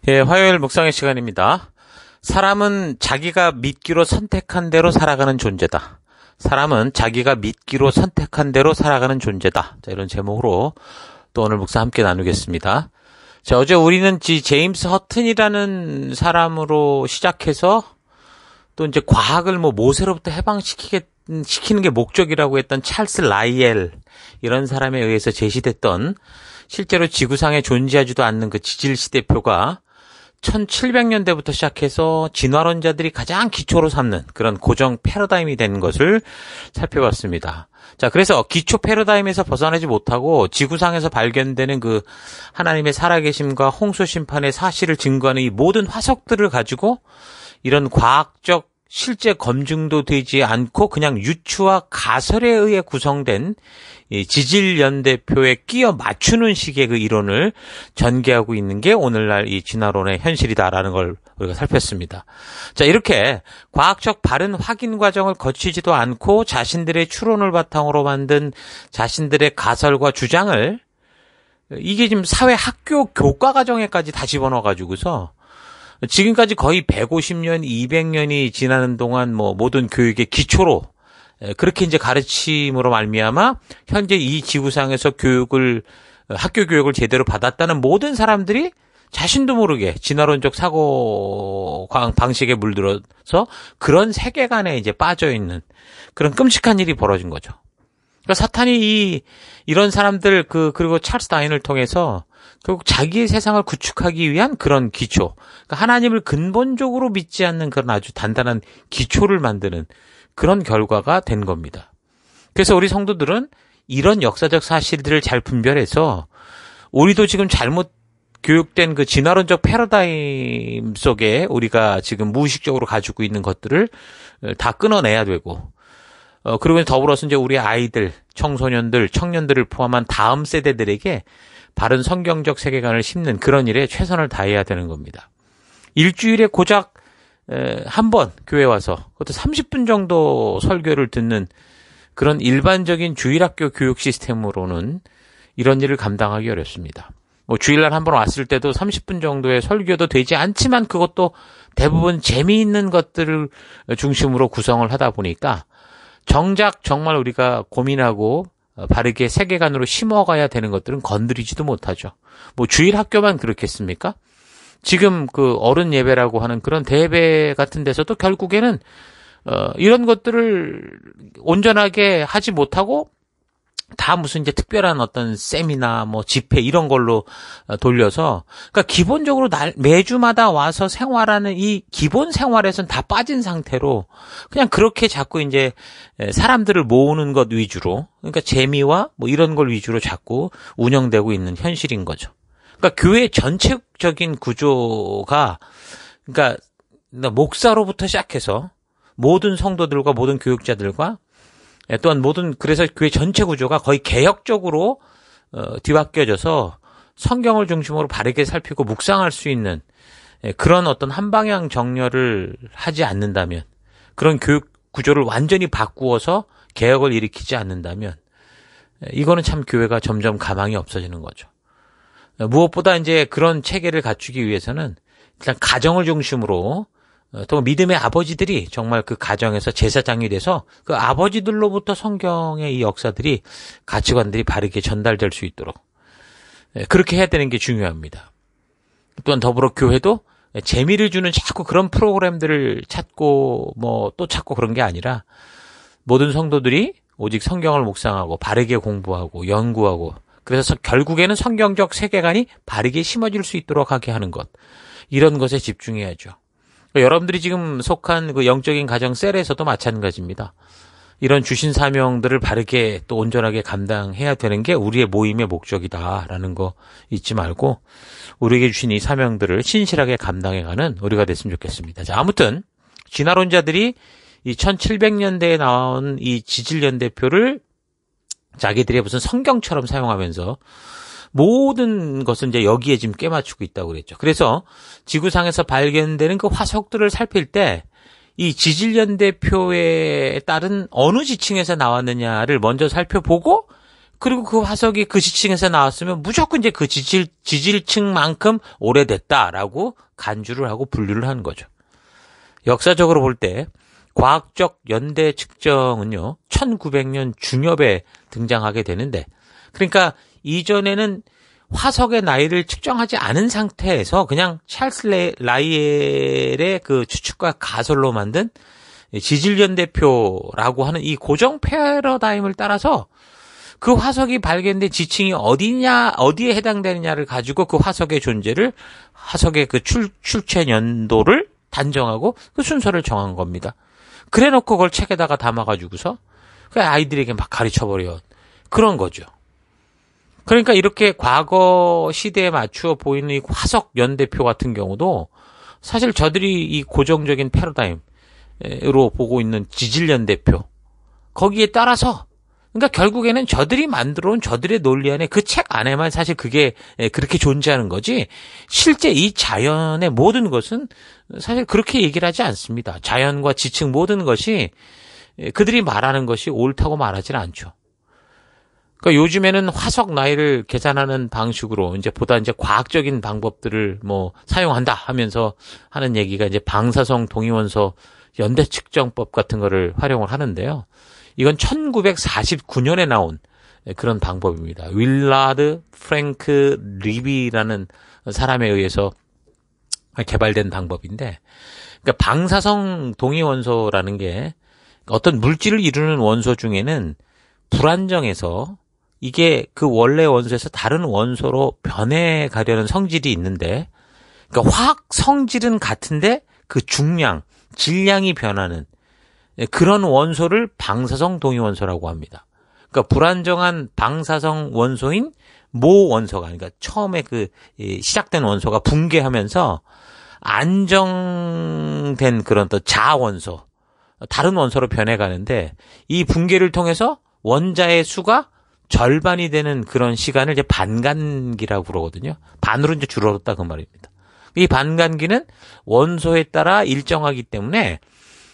예, 화요일 묵상의 시간입니다. 사람은 자기가 믿기로 선택한 대로 살아가는 존재다. 사람은 자기가 믿기로 선택한 대로 살아가는 존재다. 자, 이런 제목으로 또 오늘 묵상 함께 나누겠습니다. 자, 어제 우리는 제임스 허튼이라는 사람으로 시작해서 또 이제 과학을 모세로부터 해방시키는 게 목적이라고 했던 찰스 라이엘, 이런 사람에 의해서 제시됐던 실제로 지구상에 존재하지도 않는 그 지질시대표가 1700년대부터 시작해서 진화론자들이 가장 기초로 삼는 그런 고정 패러다임이 된 것을 살펴봤습니다. 자, 그래서 기초 패러다임에서 벗어나지 못하고 지구상에서 발견되는 그 하나님의 살아계심과 홍수 심판의 사실을 증거하는 이 모든 화석들을 가지고 이런 과학적 실제 검증도 되지 않고 그냥 유추와 가설에 의해 구성된 이 지질연대표에 끼어 맞추는 식의 그 이론을 전개하고 있는 게 오늘날 이 진화론의 현실이다라는 걸 우리가 살폈습니다. 자, 이렇게 과학적 바른 확인 과정을 거치지도 않고 자신들의 추론을 바탕으로 만든 자신들의 가설과 주장을 이게 지금 사회 학교 교과 과정에까지 다 집어넣어가지고서 지금까지 거의 150년, 200년이 지나는 동안 모든 교육의 기초로 그렇게 이제 가르침으로 말미암아 현재 이 지구상에서 학교 교육을 제대로 받았다는 모든 사람들이 자신도 모르게 진화론적 사고 방식에 물들어서 그런 세계관에 이제 빠져 있는 그런 끔찍한 일이 벌어진 거죠. 그러니까 사탄이 이런 사람들 그리고 찰스 다윈을 통해서 결국 자기의 세상을 구축하기 위한 그런 기초, 그러니까 하나님을 근본적으로 믿지 않는 그런 아주 단단한 기초를 만드는 그런 결과가 된 겁니다. 그래서 우리 성도들은 이런 역사적 사실들을 잘 분별해서 우리도 지금 잘못 교육된 그 진화론적 패러다임 속에 우리가 지금 무의식적으로 가지고 있는 것들을 다 끊어내야 되고, 그리고 더불어서 이제 우리 아이들, 청소년들, 청년들을 포함한 다음 세대들에게 바른 성경적 세계관을 심는 그런 일에 최선을 다해야 되는 겁니다. 일주일에 고작 한 번 교회 와서 그것도 30분 정도 설교를 듣는 그런 일반적인 주일학교 교육 시스템으로는 이런 일을 감당하기 어렵습니다. 주일날 한 번 왔을 때도 30분 정도의 설교도 되지 않지만 그것도 대부분 재미있는 것들을 중심으로 구성을 하다 보니까 정작 정말 우리가 고민하고 바르게 세계관으로 심어가야 되는 것들은 건드리지도 못하죠. 주일 학교만 그렇겠습니까? 지금 그 어른 예배라고 하는 그런 대예배 같은 데서도 결국에는 이런 것들을 온전하게 하지 못하고 다 무슨 이제 특별한 어떤 세미나 집회 이런 걸로 돌려서, 그러니까 기본적으로 매주마다 와서 생활하는 이 기본 생활에선 다 빠진 상태로 그냥 그렇게 자꾸 이제 사람들을 모으는 것 위주로, 그러니까 재미와 이런 걸 위주로 자꾸 운영되고 있는 현실인 거죠. 그러니까 교회 전체적인 구조가, 그러니까 목사로부터 시작해서 모든 성도들과 모든 교육자들과 또한 그래서 교회 전체 구조가 거의 개혁적으로 뒤바뀌어져서 성경을 중심으로 바르게 살피고 묵상할 수 있는 그런 어떤 한방향 정렬을 하지 않는다면, 그런 교육 구조를 완전히 바꾸어서 개혁을 일으키지 않는다면 이거는 참 교회가 점점 가망이 없어지는 거죠. 무엇보다 이제 그런 체계를 갖추기 위해서는 일단 가정을 중심으로 또 믿음의 아버지들이 정말 그 가정에서 제사장이 돼서 그 아버지들로부터 성경의 이 역사들이, 가치관들이 바르게 전달될 수 있도록 그렇게 해야 되는 게 중요합니다. 또한 더불어 교회도 재미를 주는 자꾸 그런 프로그램들을 찾고 또 찾고 그런 게 아니라 모든 성도들이 오직 성경을 묵상하고 바르게 공부하고 연구하고, 그래서 결국에는 성경적 세계관이 바르게 심어질 수 있도록 하게 하는 것, 이런 것에 집중해야죠. 여러분들이 지금 속한 그 영적인 가정 셀에서도 마찬가지입니다. 이런 주신 사명들을 바르게 또 온전하게 감당해야 되는 게 우리의 모임의 목적이다라는 거 잊지 말고 우리에게 주신 이 사명들을 신실하게 감당해가는 우리가 됐으면 좋겠습니다. 자, 아무튼 진화론자들이 이 1700년대에 나온 이 지질연대표를 자기들이 무슨 성경처럼 사용하면서 모든 것은 이제 여기에 지금 꿰맞추고 있다고 그랬죠. 그래서 지구상에서 발견되는 그 화석들을 살필 때 이 지질연대표에 따른 어느 지층에서 나왔느냐를 먼저 살펴보고 그리고 그 화석이 그 지층에서 나왔으면 무조건 이제 그 지질층만큼 오래됐다라고 간주를 하고 분류를 하는 거죠. 역사적으로 볼 때 과학적 연대 측정은요, 1900년 중엽에 등장하게 되는데, 그러니까 이전에는 화석의 나이를 측정하지 않은 상태에서 그냥 찰스 라이엘의 그 추측과 가설로 만든 지질연대표라고 하는 이 고정 패러다임을 따라서 그 화석이 발견된 지층이 어디에 해당되느냐를 가지고 그 화석의 존재를, 화석의 그 출처 연도를 단정하고 그 순서를 정한 겁니다. 그래 놓고 그걸 책에다가 담아가지고서 그 아이들에게 막 가르쳐버려. 그런 거죠. 그러니까 이렇게 과거 시대에 맞추어 보이는 이 화석 연대표 같은 경우도 사실 저들이 이 고정적인 패러다임으로 보고 있는 지질연대표, 거기에 따라서, 그러니까 결국에는 저들이 만들어 온 저들의 논리 안에 그 책 안에만 사실 그게 그렇게 존재하는 거지, 실제 이 자연의 모든 것은 사실 그렇게 얘기를 하지 않습니다. 자연과 지층 모든 것이 그들이 말하는 것이 옳다고 말하지는 않죠. 그러니까 요즘에는 화석 나이를 계산하는 방식으로 이제 보다 이제 과학적인 방법들을 뭐 사용한다 하면서 하는 얘기가 이제 방사성 동위원소 연대 측정법 같은 거를 활용을 하는데요. 이건 1949년에 나온 그런 방법입니다. 윌라드 프랭크 리비라는 사람에 의해서 개발된 방법인데, 그러니까 방사성 동위원소라는 게 어떤 물질을 이루는 원소 중에는 불안정해서 이게 그 원래 원소에서 다른 원소로 변해가려는 성질이 있는데, 그러니까 화학 성질은 같은데 그 중량, 질량이 변하는 그런 원소를 방사성 동위원소라고 합니다. 그러니까 불안정한 방사성 원소인 모 원소가, 그러니까 처음에 그 시작된 원소가 붕괴하면서 안정된 그런 또 자원소, 다른 원소로 변해가는데, 이 붕괴를 통해서 원자의 수가 절반이 되는 그런 시간을 이제 반간기라고 그러거든요. 반으로 이제 줄어들었다 그 말입니다. 이 반간기는 원소에 따라 일정하기 때문에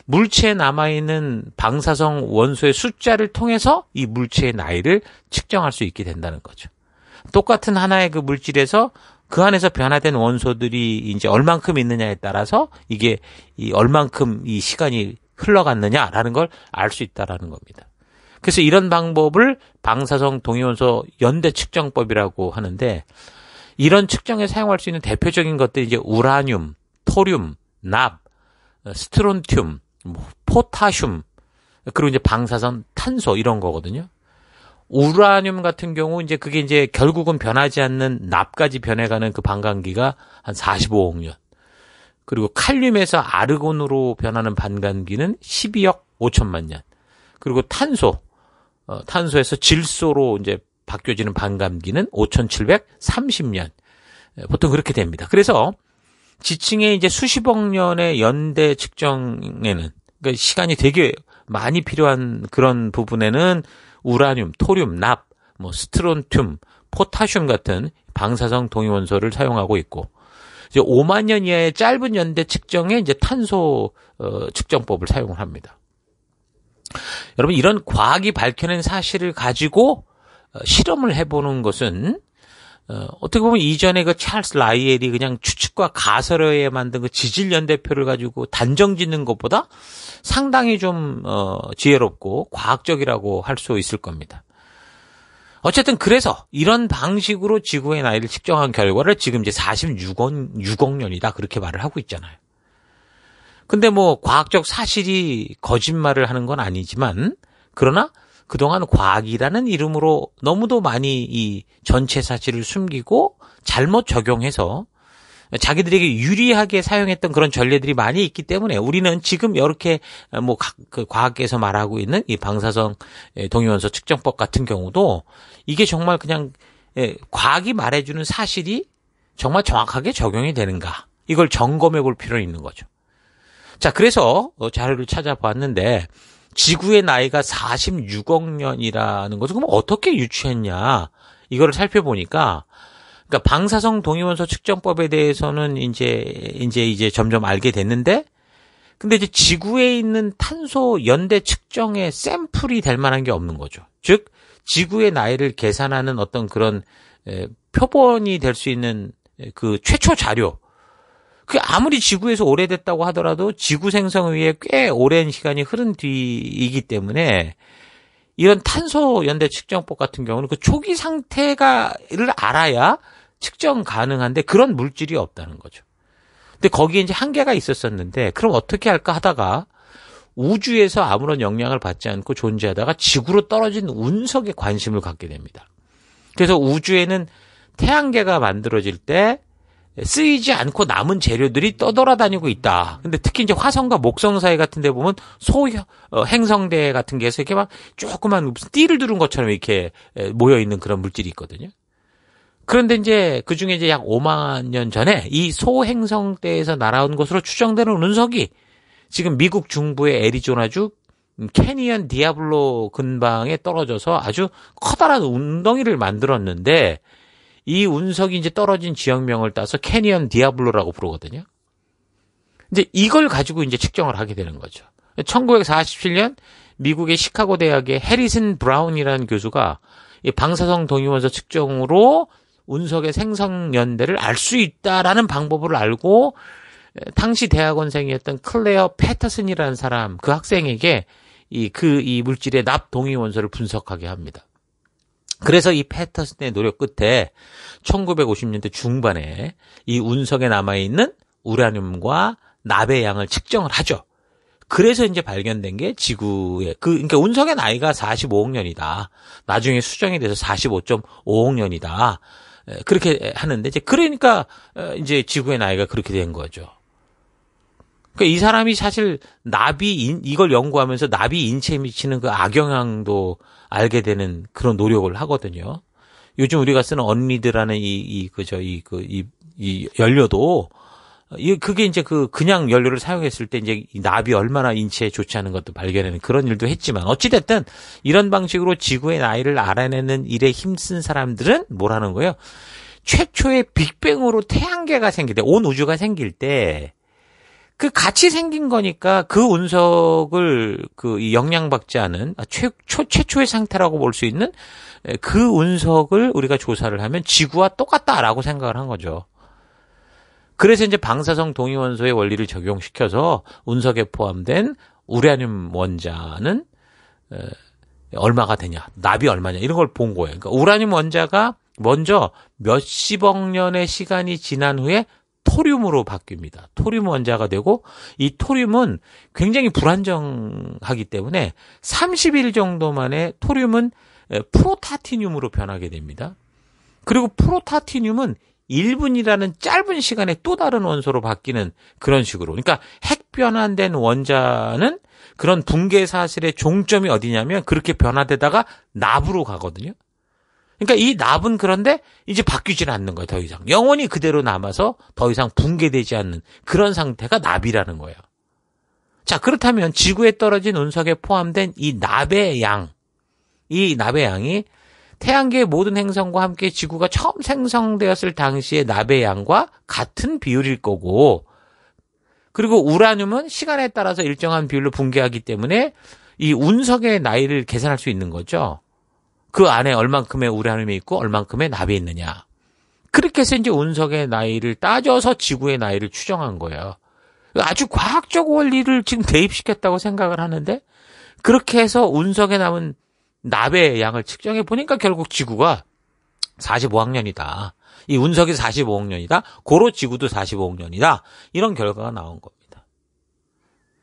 물체에 남아있는 방사성 원소의 숫자를 통해서 이 물체의 나이를 측정할 수 있게 된다는 거죠. 똑같은 하나의 그 물질에서 그 안에서 변화된 원소들이 이제 얼만큼 있느냐에 따라서 이게 얼만큼 이 시간이 흘러갔느냐라는 걸 알 수 있다라는 겁니다. 그래서 이런 방법을 방사성 동위원소 연대 측정법이라고 하는데, 이런 측정에 사용할 수 있는 대표적인 것들이 이제 우라늄, 토륨, 납, 스트론튬, 포타슘, 그리고 이제 방사선, 탄소 이런 거거든요. 우라늄 같은 경우 이제 그게 이제 결국은 변하지 않는 납까지 변해가는 그 반간기가 한 45억 년. 그리고 칼륨에서 아르곤으로 변하는 반간기는 12억 5천만 년. 그리고 탄소에서 질소로 이제 바뀌어지는 반감기는 5,730년. 보통 그렇게 됩니다. 그래서 지층의 이제 수십억 년의 연대 측정에는, 그러니까 시간이 되게 많이 필요한 그런 부분에는 우라늄, 토륨, 납, 스트론튬, 포타슘 같은 방사성 동위원소를 사용하고 있고, 이제 5만 년 이하의 짧은 연대 측정에 이제 탄소 측정법을 사용을 합니다. 여러분, 이런 과학이 밝혀낸 사실을 가지고 실험을 해보는 것은 어떻게 보면 이전에 그 찰스 라이엘이 그냥 추측과 가설에 의해 만든 그 지질연대표를 가지고 단정 짓는 것보다 상당히 좀 지혜롭고 과학적이라고 할 수 있을 겁니다. 어쨌든 그래서 이런 방식으로 지구의 나이를 측정한 결과를 지금 이제 46억 년이다 그렇게 말을 하고 있잖아요. 근데 과학적 사실이 거짓말을 하는 건 아니지만, 그러나 그동안 과학이라는 이름으로 너무도 많이 이 전체 사실을 숨기고 잘못 적용해서 자기들에게 유리하게 사용했던 그런 전례들이 많이 있기 때문에, 우리는 지금 이렇게 그 과학계에서 말하고 있는 이 방사성 동위원소 측정법 같은 경우도 이게 정말 그냥 과학이 말해주는 사실이 정말 정확하게 적용이 되는가, 이걸 점검해 볼 필요는 있는 거죠. 자, 그래서 자료를 찾아봤는데 지구의 나이가 46억 년이라는 것을 그럼 어떻게 유추했냐, 이거를 살펴보니까, 그러니까 방사성 동위원소 측정법에 대해서는 이제 점점 알게 됐는데, 근데 이제 지구에 있는 탄소 연대 측정의 샘플이 될 만한 게 없는 거죠. 즉 지구의 나이를 계산하는 어떤 그런 표본이 될 수 있는 그 최초 자료. 그 아무리 지구에서 오래됐다고 하더라도 지구 생성 위에 꽤 오랜 시간이 흐른 뒤이기 때문에 이런 탄소 연대 측정법 같은 경우는 그 초기 상태가를 알아야 측정 가능한데 그런 물질이 없다는 거죠. 근데 거기에 이제 한계가 있었었는데 그럼 어떻게 할까 하다가 우주에서 아무런 영향을 받지 않고 존재하다가 지구로 떨어진 운석에 관심을 갖게 됩니다. 그래서 우주에는 태양계가 만들어질 때 쓰이지 않고 남은 재료들이 떠돌아다니고 있다. 근데 특히 이제 화성과 목성 사이 같은 데 보면 행성대 같은 게서 이렇게 막 조그만 무슨 띠를 두른 것처럼 이렇게 모여 있는 그런 물질이 있거든요. 그런데 이제 그 중에 이제 약 5만 년 전에 이 소행성대에서 날아온 것으로 추정되는 운석이 지금 미국 중부의 애리조나주 캐니언 디아블로 근방에 떨어져서 아주 커다란 운덩이를 만들었는데 이 운석이 이제 떨어진 지역명을 따서 캐니언 디아블로라고 부르거든요. 이제 이걸 가지고 이제 측정을 하게 되는 거죠. 1947년 미국의 시카고 대학의 해리슨 브라운이라는 교수가 이 방사성 동위원소 측정으로 운석의 생성 연대를 알 수 있다라는 방법을 알고 당시 대학원생이었던 클레어 패터슨이라는 사람, 그 학생에게 이 물질의 납 동위원소를 분석하게 합니다. 그래서 이 패터슨의 노력 끝에 1950년대 중반에 이 운석에 남아있는 우라늄과 납의 양을 측정을 하죠. 그래서 이제 발견된 게 지구의, 그러니까 운석의 나이가 45억 년이다. 나중에 수정이 돼서 45.5억 년이다. 그렇게 하는데, 그러니까 이제 지구의 나이가 그렇게 된 거죠. 그러니까 이 사람이 사실 이걸 연구하면서 납이 인체에 미치는 그 악영향도 알게 되는 그런 노력을 하거든요. 요즘 우리가 쓰는 언리드라는 이 연료도 그게 이제 그냥 연료를 사용했을 때 이제 이 납이 얼마나 인체에 좋지 않은 것도 발견하는 그런 일도 했지만 어찌됐든 이런 방식으로 지구의 나이를 알아내는 일에 힘쓴 사람들은 뭘 하는 거예요? 최초의 빅뱅으로 태양계가 생길 때, 온 우주가 생길 때 그 같이 생긴 거니까 그 운석을 이 영향받지 않은 최초의 상태라고 볼 수 있는 그 운석을 우리가 조사를 하면 지구와 똑같다라고 생각을 한 거죠. 그래서 이제 방사성 동위원소의 원리를 적용시켜서 운석에 포함된 우라늄 원자는 얼마가 되냐, 납이 얼마냐 이런 걸 본 거예요. 그러니까 우라늄 원자가 먼저 몇십억 년의 시간이 지난 후에 토륨으로 바뀝니다. 토륨 원자가 되고 이 토륨은 굉장히 불안정하기 때문에 30일 정도 만에 토륨은 프로타티늄으로 변하게 됩니다. 그리고 프로타티늄은 1분이라는 짧은 시간에 또 다른 원소로 바뀌는 그런 식으로. 그러니까 핵 변환된 원자는 그런 붕괴 사슬의 종점이 어디냐면 그렇게 변화되다가 납으로 가거든요. 그러니까 이 납은 그런데 이제 바뀌질 않는 거예요, 더 이상. 영원히 그대로 남아서 더 이상 붕괴되지 않는 그런 상태가 납이라는 거예요. 자, 그렇다면 지구에 떨어진 운석에 포함된 이 납의 양이 태양계의 모든 행성과 함께 지구가 처음 생성되었을 당시의 납의 양과 같은 비율일 거고, 그리고 우라늄은 시간에 따라서 일정한 비율로 붕괴하기 때문에 이 운석의 나이를 계산할 수 있는 거죠. 그 안에 얼만큼의 우라늄이 있고 얼만큼의 납이 있느냐. 그렇게 해서 이제 운석의 나이를 따져서 지구의 나이를 추정한 거예요. 아주 과학적 원리를 지금 대입시켰다고 생각을 하는데 그렇게 해서 운석에 남은 납의 양을 측정해 보니까 결국 지구가 45억 년이다. 이 운석이 45억 년이다. 고로 지구도 45억 년이다. 이런 결과가 나온 겁니다.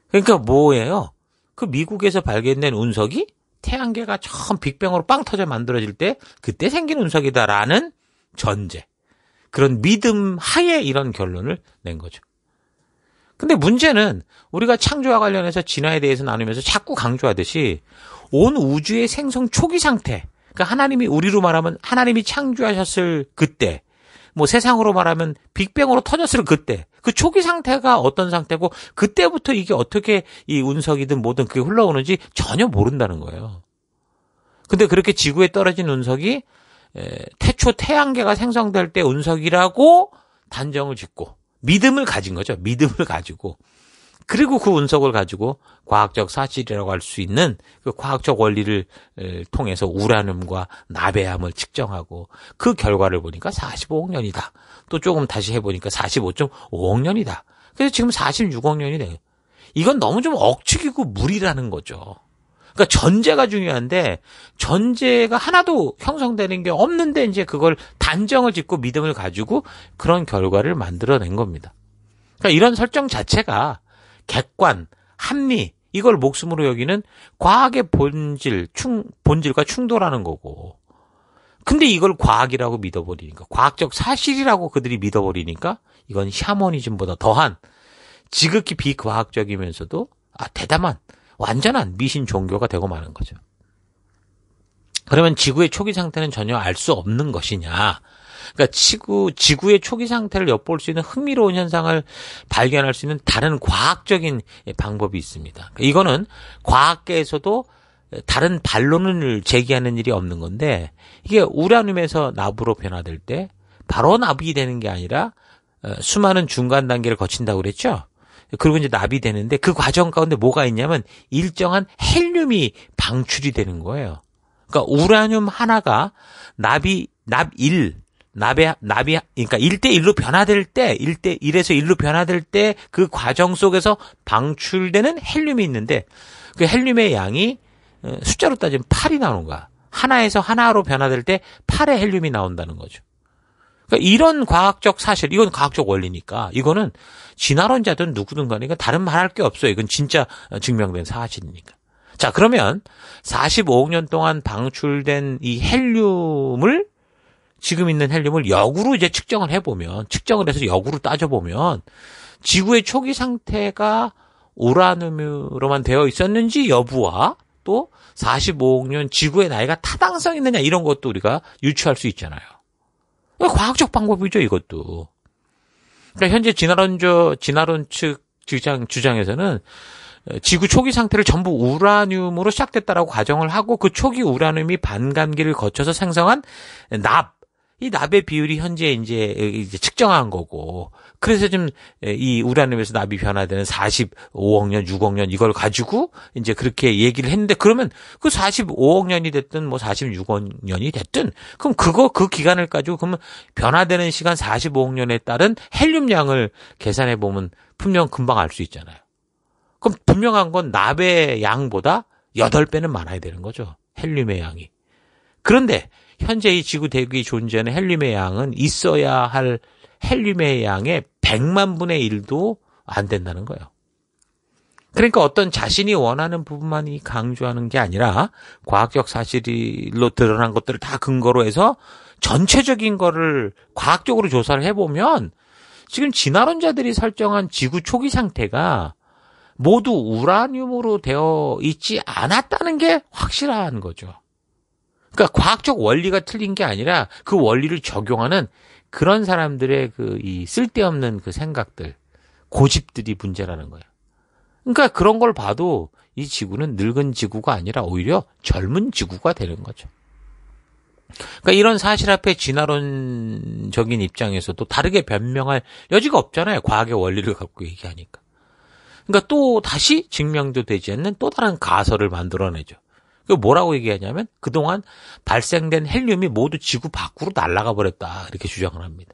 그러니까 뭐예요? 그 미국에서 발견된 운석이 태양계가 처음 빅뱅으로 빵 터져 만들어질 때 그때 생긴 운석이다라는 전제. 그런 믿음 하에 이런 결론을 낸 거죠. 근데 문제는 우리가 창조와 관련해서 진화에 대해서 나누면서 자꾸 강조하듯이 온 우주의 생성 초기 상태, 그러니까 하나님이 우리로 말하면 하나님이 창조하셨을 그때, 뭐 세상으로 말하면 빅뱅으로 터졌을 그때, 그 초기 상태가 어떤 상태고 그때부터 이게 어떻게 이 운석이든 뭐든 그게 흘러오는지 전혀 모른다는 거예요. 근데 그렇게 지구에 떨어진 운석이 태초 태양계가 생성될 때 운석이라고 단정을 짓고 믿음을 가진 거죠. 믿음을 가지고 그리고 그 운석을 가지고 과학적 사실이라고 할 수 있는 그 과학적 원리를 통해서 우라늄과 나베암을 측정하고 그 결과를 보니까 45억 년이다. 또 조금 다시 해보니까 45.5억 년이다. 그래서 지금 46억 년이 돼요. 이건 너무 좀 억측이고 무리라는 거죠. 그러니까 전제가 중요한데 전제가 하나도 형성되는 게 없는데 이제 그걸 단정을 짓고 믿음을 가지고 그런 결과를 만들어낸 겁니다. 그러니까 이런 설정 자체가 객관, 합리 이걸 목숨으로 여기는 과학의 본질과 충돌하는 거고. 근데 이걸 과학이라고 믿어버리니까 과학적 사실이라고 그들이 믿어버리니까 이건 샤머니즘보다 더한 지극히 비과학적이면서도 대담한 완전한 미신 종교가 되고 마는 거죠. 그러면 지구의 초기 상태는 전혀 알 수 없는 것이냐? 그러니까 지구의 초기 상태를 엿볼 수 있는 흥미로운 현상을 발견할 수 있는 다른 과학적인 방법이 있습니다. 그러니까 이거는 과학계에서도 다른 반론을 제기하는 일이 없는 건데 이게 우라늄에서 나부로 변화될 때 바로 납이 되는 게 아니라 수많은 중간 단계를 거친다고 그랬죠. 그리고 이제 납이 되는데 그 과정 가운데 뭐가 있냐면 일정한 헬륨이 방출이 되는 거예요. 그러니까 우라늄 하나가 그러니까 1대1로 변화될 때, 1대1에서 1로 변화될 때 그 과정 속에서 방출되는 헬륨이 있는데 그 헬륨의 양이 숫자로 따지면 8이 나오는 거야. 하나에서 하나로 변화될 때 8의 헬륨이 나온다는 거죠. 그러니까 이런 과학적 사실, 이건 과학적 원리니까 이거는 진화론자든 누구든 간에 이건 다른 말할 게 없어요. 이건 진짜 증명된 사실이니까. 자, 그러면 45억 년 동안 방출된 이 헬륨을 지금 있는 헬륨을 역으로 이제 측정을 해보면, 측정을 해서 역으로 따져보면 지구의 초기 상태가 우라늄으로만 되어 있었는지 여부와 또 45억 년 지구의 나이가 타당성 있느냐 이런 것도 우리가 유추할 수 있잖아요. 과학적 방법이죠, 이것도. 그러니까 현재 진화론 측 주장에서는 지구 초기 상태를 전부 우라늄으로 시작됐다라고 가정을 하고 그 초기 우라늄이 반감기를 거쳐서 생성한 이 납의 비율이 현재 이제 측정한 거고, 그래서 지금 이 우라늄에서 납이 변화되는 45억 년, 6억 년 이걸 가지고 이제 그렇게 얘기를 했는데, 그러면 그 45억 년이 됐든 뭐 46억 년이 됐든, 그럼 그 기간을 가지고 그러면 변화되는 시간 45억 년에 따른 헬륨 양을 계산해 보면 분명 금방 알 수 있잖아요. 그럼 분명한 건 납의 양보다 8배는 많아야 되는 거죠. 헬륨의 양이. 그런데 현재 이 지구 대기에 존재하는 헬륨의 양은 있어야 할 헬륨의 양의 100만 분의 1도 안 된다는 거예요. 그러니까 어떤 자신이 원하는 부분만이 강조하는 게 아니라 과학적 사실로 드러난 것들을 다 근거로 해서 전체적인 거를 과학적으로 조사를 해보면 지금 진화론자들이 설정한 지구 초기 상태가 모두 우라늄으로 되어 있지 않았다는 게 확실한 거죠. 그러니까 과학적 원리가 틀린 게 아니라 그 원리를 적용하는 그런 사람들의 이 쓸데없는 그 생각들, 고집들이 문제라는 거예요. 그러니까 그런 걸 봐도 이 지구는 늙은 지구가 아니라 오히려 젊은 지구가 되는 거죠. 그러니까 이런 사실 앞에 진화론적인 입장에서도 다르게 변명할 여지가 없잖아요. 과학의 원리를 갖고 얘기하니까. 그러니까 또 다시 증명도 되지 않는 또 다른 가설을 만들어내죠. 뭐라고 얘기하냐면 그동안 발생된 헬륨이 모두 지구 밖으로 날아가 버렸다 이렇게 주장을 합니다.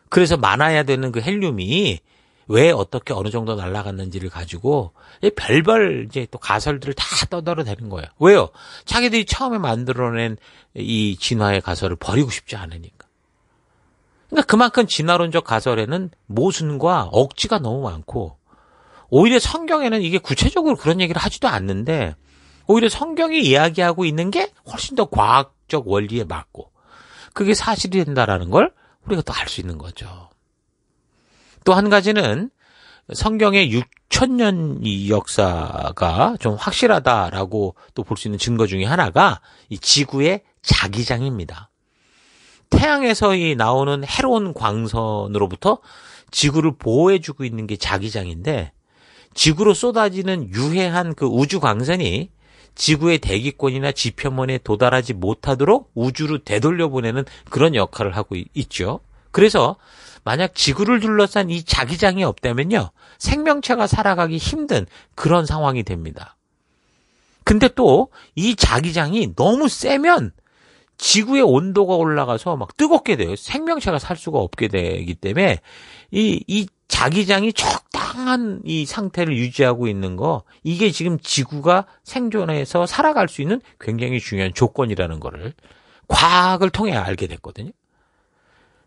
그래서 많아야 되는 그 헬륨이 왜 어떻게 어느 정도 날아갔는지를 가지고 별별 이제 또 가설들을 다 떠들어대는 거예요. 왜요? 자기들이 처음에 만들어낸 이 진화의 가설을 버리고 싶지 않으니까. 그러니까 그만큼 진화론적 가설에는 모순과 억지가 너무 많고 오히려 성경에는 이게 구체적으로 그런 얘기를 하지도 않는데 오히려 성경이 이야기하고 있는 게 훨씬 더 과학적 원리에 맞고 그게 사실이 된다라는 걸 우리가 또 알 수 있는 거죠. 또 한 가지는 성경의 6,000년 역사가 좀 확실하다라고 또 볼 수 있는 증거 중에 하나가 이 지구의 자기장입니다. 태양에서 나오는 해로운 광선으로부터 지구를 보호해주고 있는 게 자기장인데 지구로 쏟아지는 유해한 그 우주 광선이 지구의 대기권이나 지표면에 도달하지 못하도록 우주로 되돌려보내는 그런 역할을 하고 있죠. 그래서 만약 지구를 둘러싼 이 자기장이 없다면요, 생명체가 살아가기 힘든 그런 상황이 됩니다. 근데 또 이 자기장이 너무 세면 지구의 온도가 올라가서 막 뜨겁게 돼요. 생명체가 살 수가 없게 되기 때문에 이 자기장이 적당한 이 상태를 유지하고 있는 거, 이게 지금 지구가 생존해서 살아갈 수 있는 굉장히 중요한 조건이라는 거를 과학을 통해 알게 됐거든요.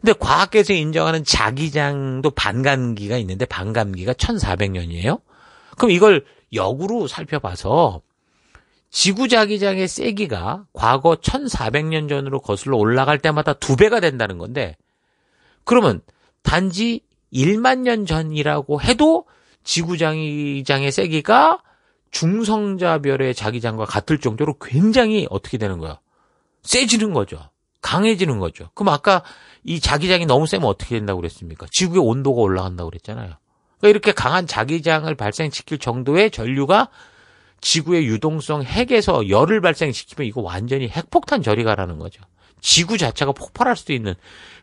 근데 과학계에서 인정하는 자기장도 반감기가 있는데 반감기가 1400년이에요. 그럼 이걸 역으로 살펴봐서 지구 자기장의 세기가 과거 1400년 전으로 거슬러 올라갈 때마다 2배가 된다는 건데, 그러면 단지 1만 년 전이라고 해도 지구 자기장의 세기가 중성자별의 자기장과 같을 정도로 굉장히 어떻게 되는 거야? 세지는 거죠. 강해지는 거죠. 그럼 아까 이 자기장이 너무 세면 어떻게 된다고 그랬습니까? 지구의 온도가 올라간다고 그랬잖아요. 그러니까 이렇게 강한 자기장을 발생시킬 정도의 전류가 지구의 유동성 핵에서 열을 발생시키면 이거 완전히 핵폭탄 저리 가라는 거죠. 지구 자체가 폭발할 수도 있는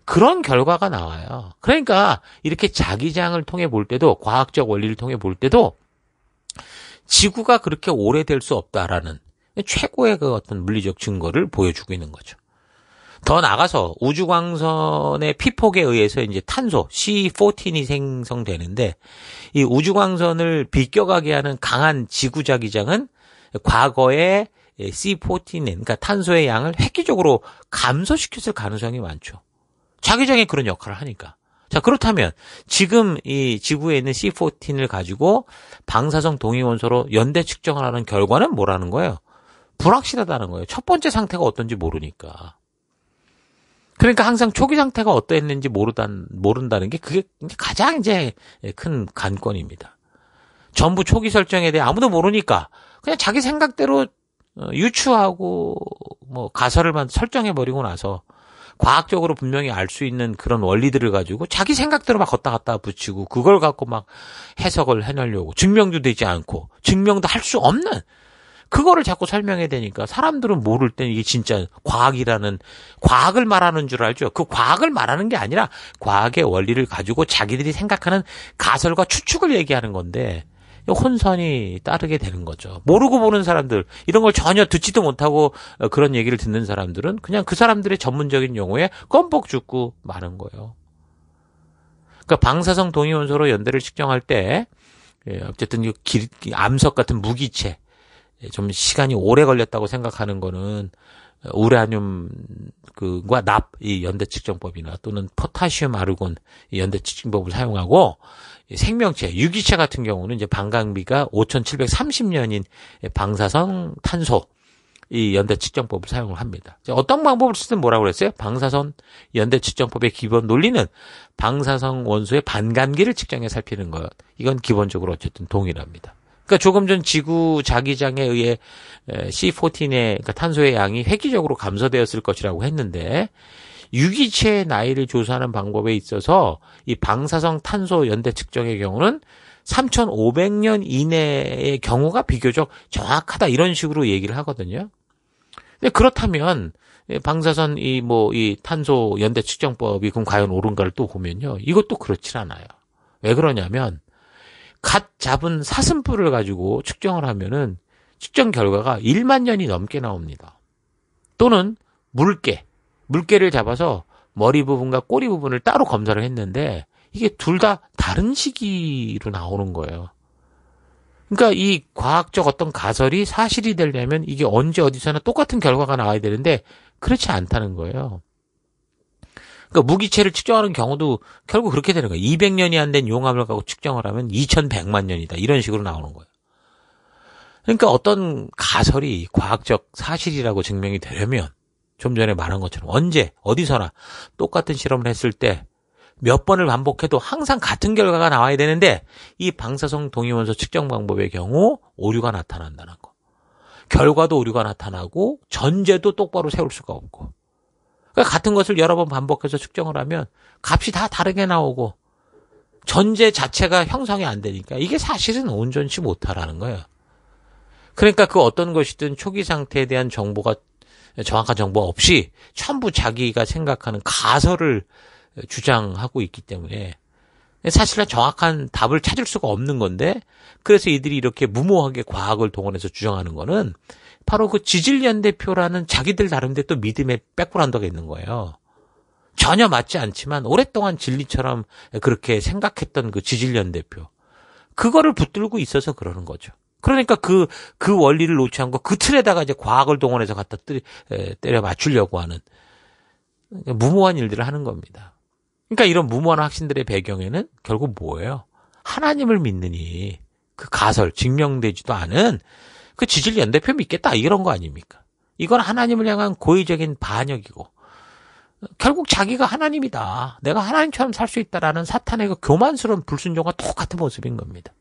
그런 결과가 나와요. 그러니까 이렇게 자기장을 통해 볼 때도, 과학적 원리를 통해 볼 때도 지구가 그렇게 오래될 수 없다라는 최고의 그 어떤 물리적 증거를 보여주고 있는 거죠. 더 나가서 우주광선의 피폭에 의해서 이제 탄소 C14이 생성되는데, 이 우주광선을 비껴가게 하는 강한 지구 자기장은 과거에 C14, 그러니까 탄소의 양을 획기적으로 감소시켰을 가능성이 많죠. 자기장이 그런 역할을 하니까. 자, 그렇다면 지금 이 지구에 있는 C14을 가지고 방사성 동위원소로 연대 측정을 하는 결과는 뭐라는 거예요? 불확실하다는 거예요. 첫 번째 상태가 어떤지 모르니까. 그러니까 항상 초기 상태가 어떠했는지 모른다는 게 그게 가장 이제 큰 관건입니다. 전부 초기 설정에 대해 아무도 모르니까 그냥 자기 생각대로 유추하고 뭐 가설을만 설정해버리고 나서 과학적으로 분명히 알 수 있는 그런 원리들을 가지고 자기 생각대로 막 걷다 갖다 붙이고 그걸 갖고 막 해석을 해내려고, 증명도 되지 않고 증명도 할 수 없는 그거를 자꾸 설명해야 되니까 사람들은 모를 땐 이게 진짜 과학을 말하는 줄 알죠. 그 과학을 말하는 게 아니라 과학의 원리를 가지고 자기들이 생각하는 가설과 추측을 얘기하는 건데 혼선이 따르게 되는 거죠. 모르고 보는 사람들, 이런 걸 전혀 듣지도 못하고 그런 얘기를 듣는 사람들은 그냥 그 사람들의 전문적인 용어에 껌뻑 죽고 마는 거예요. 그러니까 방사성 동위원소로 연대를 측정할 때 어쨌든 암석 같은 무기체, 좀 시간이 오래 걸렸다고 생각하는 거는 우라늄과 납, 이 연대 측정법이나 또는 포타시움 아르곤 이 연대 측정법을 사용하고, 생명체, 유기체 같은 경우는 이제 반감기가 5730년인 방사성 탄소 이 연대 측정법을 사용을 합니다. 어떤 방법을 쓰든 뭐라고 그랬어요? 방사선 연대 측정법의 기본 논리는 방사성 원소의 반감기를 측정해 살피는 것. 이건 기본적으로 어쨌든 동일합니다. 그러니까 조금 전 지구 자기장에 의해 C14의, 그러니까 탄소의 양이 획기적으로 감소되었을 것이라고 했는데, 유기체의 나이를 조사하는 방법에 있어서 이 방사성 탄소 연대 측정의 경우는 3,500년 이내의 경우가 비교적 정확하다, 이런 식으로 얘기를 하거든요. 근데 그렇다면 방사선 이 탄소 연대 측정법이 그럼 과연 옳은가를 또 보면요, 이것도 그렇지 않아요. 왜 그러냐면 갓 잡은 사슴뿔을 가지고 측정을 하면은 측정 결과가 1만 년이 넘게 나옵니다. 또는 물개를 잡아서 머리 부분과 꼬리 부분을 따로 검사를 했는데 이게 둘 다 다른 시기로 나오는 거예요. 그러니까 이 과학적 어떤 가설이 사실이 되려면 이게 언제 어디서나 똑같은 결과가 나와야 되는데 그렇지 않다는 거예요. 그러니까 무기체를 측정하는 경우도 결국 그렇게 되는 거예요. 200년이 안 된 용암을 갖고 측정을 하면 2100만 년이다. 이런 식으로 나오는 거예요. 그러니까 어떤 가설이 과학적 사실이라고 증명이 되려면 좀 전에 말한 것처럼 언제 어디서나 똑같은 실험을 했을 때 몇 번을 반복해도 항상 같은 결과가 나와야 되는데, 이 방사성 동위원소 측정 방법의 경우 오류가 나타난다는 거. 결과도 오류가 나타나고 전제도 똑바로 세울 수가 없고, 그러니까 같은 것을 여러 번 반복해서 측정을 하면 값이 다 다르게 나오고 전제 자체가 형성이 안 되니까 이게 사실은 온전치 못하라는 거예요. 그러니까 그 어떤 것이든 초기 상태에 대한 정보가, 정확한 정보 없이 전부 자기가 생각하는 가설을 주장하고 있기 때문에 사실은 정확한 답을 찾을 수가 없는 건데, 그래서 이들이 이렇게 무모하게 과학을 동원해서 주장하는 거는 바로 그 지질연대표라는 자기들 나름대로 또 믿음의 백그라운드가 있는 거예요. 전혀 맞지 않지만 오랫동안 진리처럼 그렇게 생각했던 그 지질연대표, 그거를 붙들고 있어서 그러는 거죠. 그러니까 그 원리를 놓지 않고 그 틀에다가 이제 과학을 동원해서 갖다 때려 맞추려고 하는 무모한 일들을 하는 겁니다. 그러니까 이런 무모한 확신들의 배경에는 결국 뭐예요? 하나님을 믿느니 그 가설, 증명되지도 않은 그 지질연대표 믿겠다, 이런 거 아닙니까? 이건 하나님을 향한 고의적인 반역이고, 결국 자기가 하나님이다, 내가 하나님처럼 살 수 있다라는 사탄의 그 교만스러운 불순종과 똑같은 모습인 겁니다.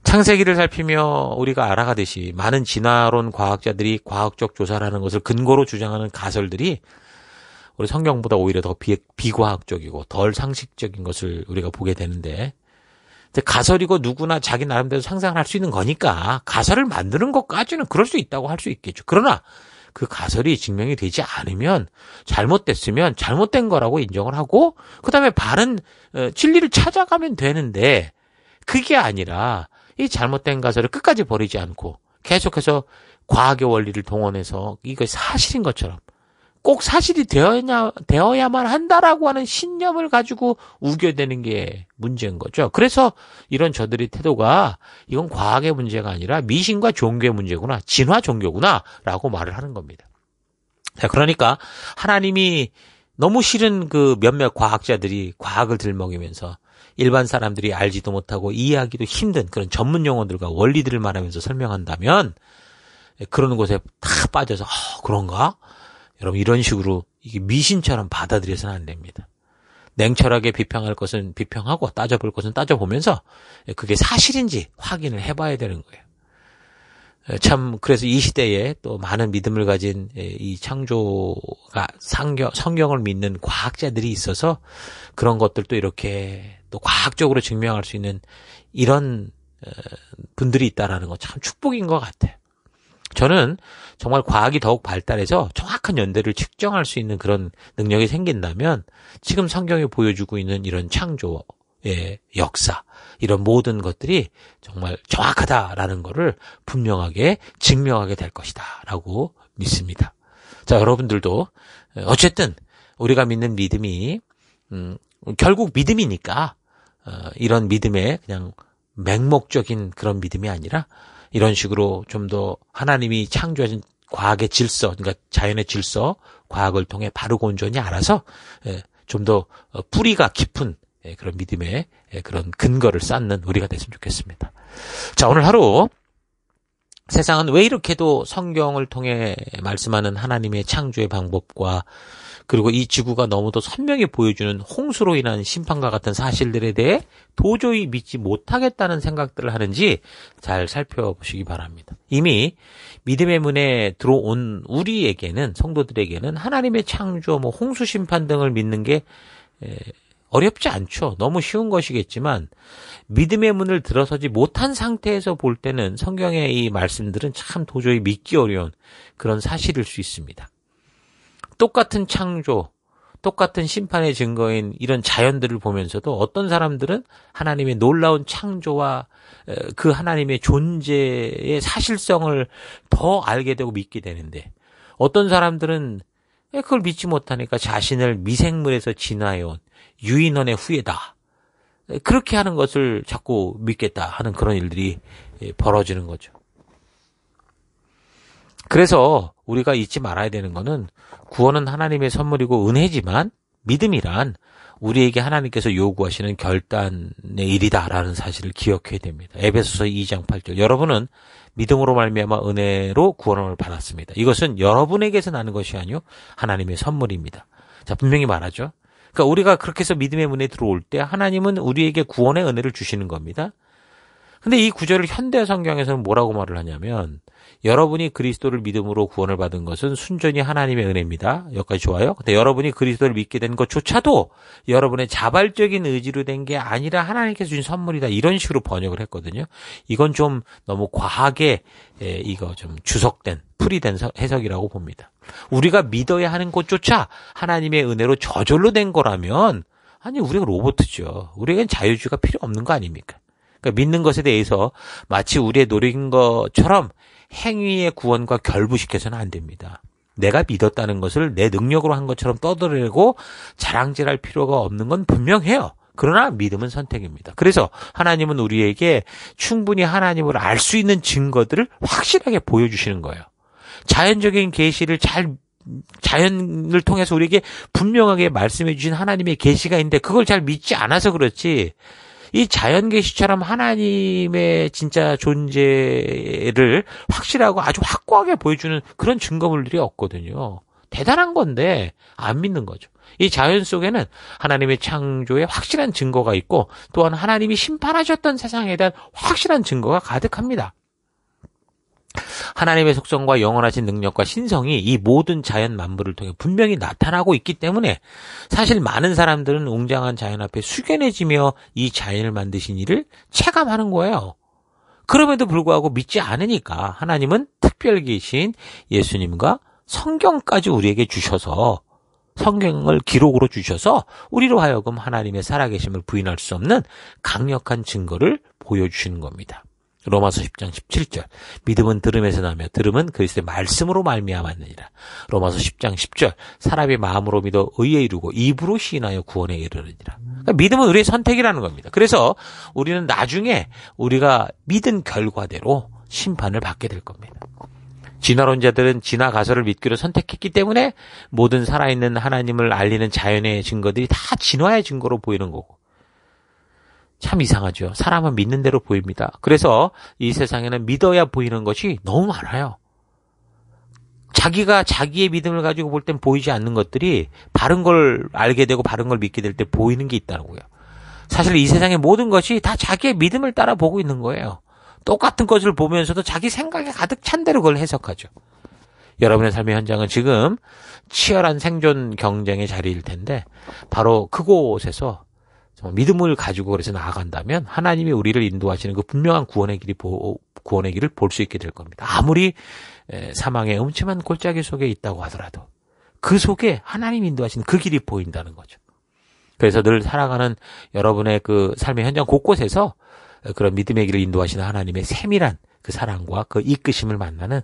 창세기를 살피며 우리가 알아가듯이 많은 진화론 과학자들이 과학적 조사라는 것을 근거로 주장하는 가설들이 우리 성경보다 오히려 더 비과학적이고 덜 상식적인 것을 우리가 보게 되는데, 가설이고 누구나 자기 나름대로 상상을 할 수 있는 거니까 가설을 만드는 것까지는 그럴 수 있다고 할 수 있겠죠. 그러나 그 가설이 증명이 되지 않으면, 잘못됐으면 잘못된 거라고 인정을 하고 그 다음에 바른 진리를 찾아가면 되는데, 그게 아니라 이 잘못된 가설을 끝까지 버리지 않고 계속해서 과학의 원리를 동원해서 이거 사실인 것처럼 꼭 사실이 되어야만 한다라고 하는 신념을 가지고 우겨대는 게 문제인 거죠. 그래서 이런 저들의 태도가 이건 과학의 문제가 아니라 미신과 종교의 문제구나, 진화 종교구나 라고 말을 하는 겁니다. 자, 그러니까 하나님이 너무 싫은 그 몇몇 과학자들이 과학을 들먹이면서 일반 사람들이 알지도 못하고 이해하기도 힘든 그런 전문 용어들과 원리들을 말하면서 설명한다면, 그러는 곳에 다 빠져서 그런가? 여러분, 이런 식으로 이게 미신처럼 받아들여서는 안 됩니다. 냉철하게 비평할 것은 비평하고 따져볼 것은 따져보면서 그게 사실인지 확인을 해봐야 되는 거예요. 참, 그래서 이 시대에 또 많은 믿음을 가진 이 창조가 성경을 믿는 과학자들이 있어서 그런 것들도 이렇게 또 과학적으로 증명할 수 있는 이런 분들이 있다라는 거 참 축복인 것 같아요. 저는 정말 과학이 더욱 발달해서 정확한 연대를 측정할 수 있는 그런 능력이 생긴다면 지금 성경이 보여주고 있는 이런 창조의 역사, 이런 모든 것들이 정말 정확하다라는 것을 분명하게 증명하게 될 것이다 라고 믿습니다. 자, 여러분들도 어쨌든 우리가 믿는 믿음이 결국 믿음이니까 이런 믿음의 그냥 맹목적인 그런 믿음이 아니라 이런 식으로 좀 더 하나님이 창조하신 과학의 질서, 그러니까 자연의 질서, 과학을 통해 바르고 온전히 알아서 좀 더 뿌리가 깊은 그런 믿음의 그런 근거를 쌓는 우리가 됐으면 좋겠습니다. 자, 오늘 하루 세상은 왜 이렇게도 성경을 통해 말씀하는 하나님의 창조의 방법과 그리고 이 지구가 너무도 선명히 보여주는 홍수로 인한 심판과 같은 사실들에 대해 도저히 믿지 못하겠다는 생각들을 하는지 잘 살펴보시기 바랍니다. 이미 믿음의 문에 들어온 우리에게는, 성도들에게는 하나님의 창조, 홍수 심판 등을 믿는 게 어렵지 않죠. 너무 쉬운 것이겠지만 믿음의 문을 들어서지 못한 상태에서 볼 때는 성경의 이 말씀들은 참 도저히 믿기 어려운 그런 사실일 수 있습니다. 똑같은 창조, 똑같은 심판의 증거인 이런 자연들을 보면서도 어떤 사람들은 하나님의 놀라운 창조와 그 하나님의 존재의 사실성을 더 알게 되고 믿게 되는데, 어떤 사람들은 그걸 믿지 못하니까 자신을 미생물에서 진화해온 유인원의 후예다, 그렇게 하는 것을 자꾸 믿겠다 하는 그런 일들이 벌어지는 거죠. 그래서 우리가 잊지 말아야 되는 거는 구원은 하나님의 선물이고 은혜지만 믿음이란 우리에게 하나님께서 요구하시는 결단의 일이다라는 사실을 기억해야 됩니다. 에베소서 2장 8절. 여러분은 믿음으로 말미암아 은혜로 구원을 받았습니다. 이것은 여러분에게서 나는 것이 아니요 하나님의 선물입니다. 자, 분명히 말하죠. 그러니까 우리가 그렇게 해서 믿음의 문에 들어올 때 하나님은 우리에게 구원의 은혜를 주시는 겁니다. 근데 이 구절을 현대 성경에서는 뭐라고 말을 하냐면 여러분이 그리스도를 믿음으로 구원을 받은 것은 순전히 하나님의 은혜입니다. 여기까지 좋아요. 근데 여러분이 그리스도를 믿게 된 것조차도 여러분의 자발적인 의지로 된 게 아니라 하나님께서 주신 선물이다. 이런 식으로 번역을 했거든요. 이건 좀 너무 과하게 이거 좀 주석된 풀이된 해석이라고 봅니다. 우리가 믿어야 하는 것조차 하나님의 은혜로 저절로 된 거라면 아니 우리가 로봇이죠. 우리에겐 자유주의가 필요 없는 거 아닙니까? 그러니까 믿는 것에 대해서 마치 우리의 노력인 것처럼 행위의 구원과 결부시켜서는 안 됩니다. 내가 믿었다는 것을 내 능력으로 한 것처럼 떠들고 자랑질할 필요가 없는 건 분명해요. 그러나 믿음은 선택입니다. 그래서 하나님은 우리에게 충분히 하나님을 알 수 있는 증거들을 확실하게 보여주시는 거예요. 자연적인 계시를 자연을 통해서 우리에게 분명하게 말씀해 주신 하나님의 계시가 있는데 그걸 잘 믿지 않아서 그렇지 이 자연 계시처럼 하나님의 진짜 존재를 확실하고 아주 확고하게 보여주는 그런 증거물들이 없거든요. 대단한 건데 안 믿는 거죠. 이 자연 속에는 하나님의 창조에 확실한 증거가 있고 또한 하나님이 심판하셨던 세상에 대한 확실한 증거가 가득합니다. 하나님의 속성과 영원하신 능력과 신성이 이 모든 자연 만물을 통해 분명히 나타나고 있기 때문에 사실 많은 사람들은 웅장한 자연 앞에 숙연해지며 이 자연을 만드신 일을 체감하는 거예요. 그럼에도 불구하고 믿지 않으니까 하나님은 특별 계신 예수님과 성경까지 우리에게 주셔서 성경을 기록으로 주셔서 우리로 하여금 하나님의 살아계심을 부인할 수 없는 강력한 증거를 보여주시는 겁니다. 로마서 10장 17절 믿음은 들음에서 나며 들음은 그리스도의 말씀으로 말미암았느니라. 로마서 10장 10절 사람이 마음으로 믿어 의에 이르고 입으로 시인하여 구원에 이르느니라. 그러니까 믿음은 우리의 선택이라는 겁니다. 그래서 우리는 나중에 우리가 믿은 결과대로 심판을 받게 될 겁니다. 진화론자들은 진화 가설을 믿기로 선택했기 때문에 모든 살아있는 하나님을 알리는 자연의 증거들이 다 진화의 증거로 보이는 거고 참 이상하죠. 사람은 믿는 대로 보입니다. 그래서 이 세상에는 믿어야 보이는 것이 너무 많아요. 자기가 자기의 믿음을 가지고 볼 땐 보이지 않는 것들이 바른 걸 알게 되고 바른 걸 믿게 될 때 보이는 게 있다고요. 사실 이 세상의 모든 것이 다 자기의 믿음을 따라 보고 있는 거예요. 똑같은 것을 보면서도 자기 생각에 가득 찬 대로 그걸 해석하죠. 여러분의 삶의 현장은 지금 치열한 생존 경쟁의 자리일 텐데 바로 그곳에서 믿음을 가지고 그래서 나아간다면 하나님이 우리를 인도하시는 그 분명한 구원의 길을 볼 수 있게 될 겁니다. 아무리 사망의 음침한 골짜기 속에 있다고 하더라도 그 속에 하나님 인도하시는 그 길이 보인다는 거죠. 그래서 늘 살아가는 여러분의 그 삶의 현장 곳곳에서 그런 믿음의 길을 인도하시는 하나님의 세밀한 그 사랑과 그 이끄심을 만나는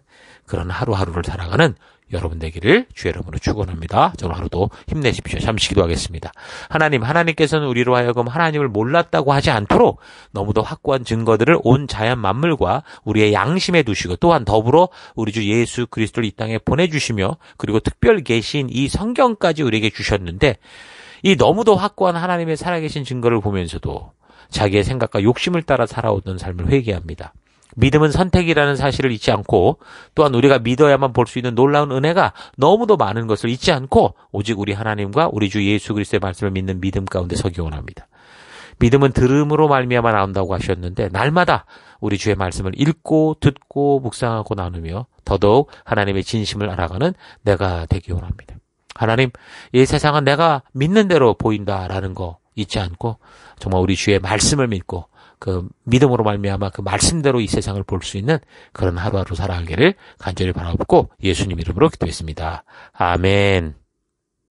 그런 하루하루를 살아가는 여러분 되기를 주의 이름으로 축원합니다. 오늘 하루도 힘내십시오. 잠시 기도하겠습니다. 하나님께서는 우리로 하여금 하나님을 몰랐다고 하지 않도록 너무도 확고한 증거들을 온 자연 만물과 우리의 양심에 두시고 또한 더불어 우리 주 예수 그리스도를 이 땅에 보내주시며 그리고 특별 계신 이 성경까지 우리에게 주셨는데 이 너무도 확고한 하나님의 살아계신 증거를 보면서도 자기의 생각과 욕심을 따라 살아오던 삶을 회개합니다. 믿음은 선택이라는 사실을 잊지 않고 또한 우리가 믿어야만 볼 수 있는 놀라운 은혜가 너무도 많은 것을 잊지 않고 오직 우리 하나님과 우리 주 예수 그리스도의 말씀을 믿는 믿음 가운데 서기 원합니다. 믿음은 들음으로 말미암아 나온다고 하셨는데 날마다 우리 주의 말씀을 읽고 듣고 묵상하고 나누며 더더욱 하나님의 진심을 알아가는 내가 되기 원합니다. 하나님, 이 세상은 내가 믿는 대로 보인다라는 거 잊지 않고 정말 우리 주의 말씀을 믿고 그 믿음으로 말미암아 그 말씀대로 이 세상을 볼 수 있는 그런 하루하루 살아가기를 간절히 바라옵고 예수님 이름으로 기도했습니다. 아멘.